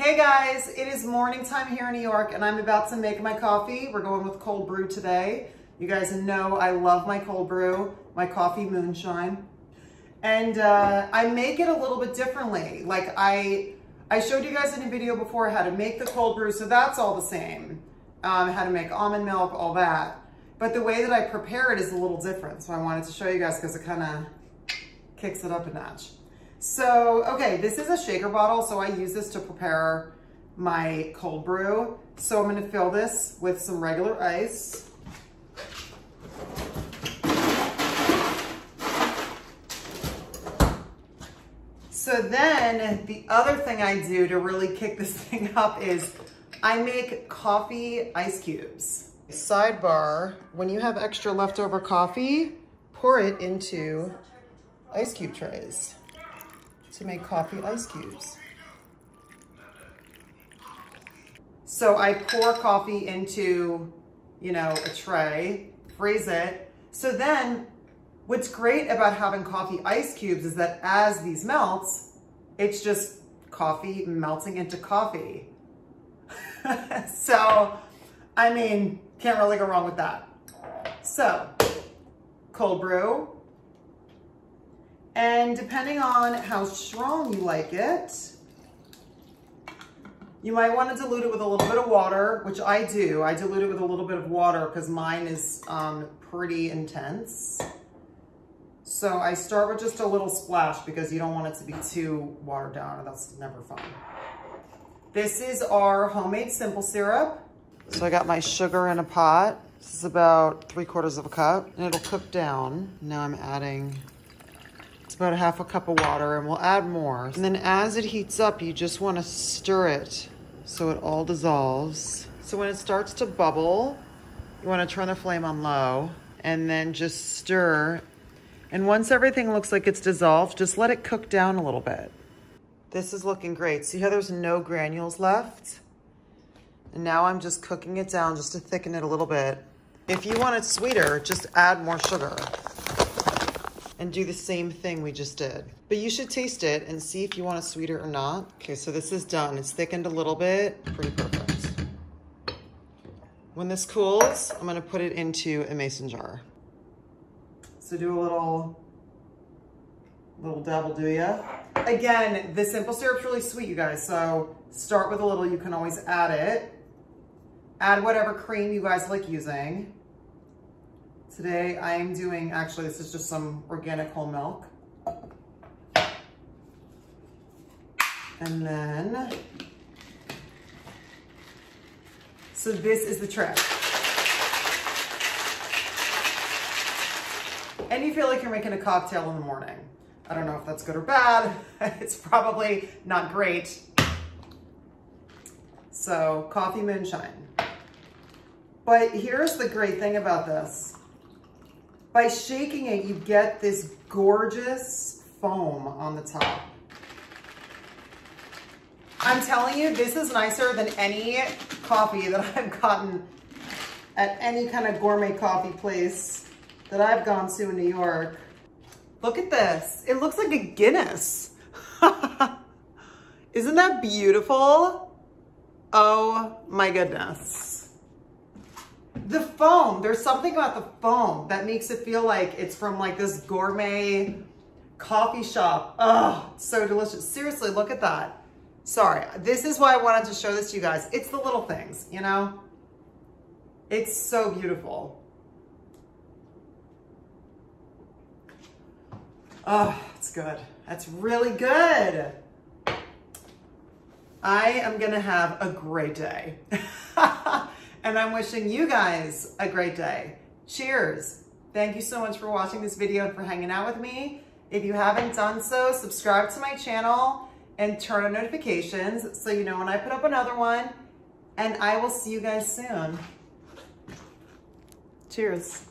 Hey guys, it is morning time here in New York and I'm about to make my coffee. We're going with cold brew today. You guys know I love my cold brew, my coffee moonshine. And I make it a little bit differently. Like I showed you guys in a video before how to make the cold brew, so that's all the same. How to make almond milk, all that. But the way that I prepare it is a little different. So I wanted to show you guys because it kind of kicks it up a notch. So, okay, this is a shaker bottle, so I use this to prepare my cold brew. So I'm gonna fill this with some regular ice. So then the other thing I do to really kick this thing up is I make coffee ice cubes. Sidebar, when you have extra leftover coffee, pour it into ice cube trays to make coffee ice cubes. So I pour coffee into, a tray, freeze it. So then what's great about having coffee ice cubes is that as these melts, it's just coffee melting into coffee. So, I mean, can't really go wrong with that. So, cold brew. And depending on how strong you like it, you might want to dilute it with a little bit of water, which I do. I dilute it with a little bit of water because mine is pretty intense. So I start with just a little splash because you don't want it to be too watered down, or that's never fun. This is our homemade simple syrup. So I got my sugar in a pot. This is about 3/4 of a cup, and it'll cook down. Now I'm adding, it's about 1/2 cup of water, and we'll add more. And then as it heats up, you just want to stir it so it all dissolves. So when it starts to bubble, you want to turn the flame on low and then just stir. And once everything looks like it's dissolved, just let it cook down a little bit. This is looking great. See how there's no granules left? And now I'm just cooking it down just to thicken it a little bit. If you want it sweeter, just add more sugar and do the same thing we just did. But you should taste it and see if you want it sweeter or not. Okay, so this is done. It's thickened a little bit, pretty perfect. When this cools, I'm gonna put it into a mason jar. So do a little dabble, do ya? Again, the simple syrup's really sweet, you guys. So start with a little, you can always add it. Add whatever cream you guys like using. Today I'm doing, actually this is just some organic whole milk. And then, so this is the trick. And you feel like you're making a cocktail in the morning. I don't know if that's good or bad. It's probably not great. So coffee moonshine. But here's the great thing about this. By shaking it, you get this gorgeous foam on the top. I'm telling you, this is nicer than any coffee that I've gotten at any kind of gourmet coffee place that I've gone to in New York. Look at this. It looks like a Guinness. Isn't that beautiful? Oh my goodness. The foam, there's something about the foam that makes it feel like it's from like this gourmet coffee shop. Oh, so delicious. Seriously, look at that. Sorry, this is why I wanted to show this to you guys. It's the little things, It's so beautiful. Oh, it's good. That's really good. I am gonna have a great day. And I'm wishing you guys a great day. Cheers. Thank you so much for watching this video and for hanging out with me. If you haven't done so, subscribe to my channel and turn on notifications so you know when I put up another one. And I will see you guys soon. Cheers.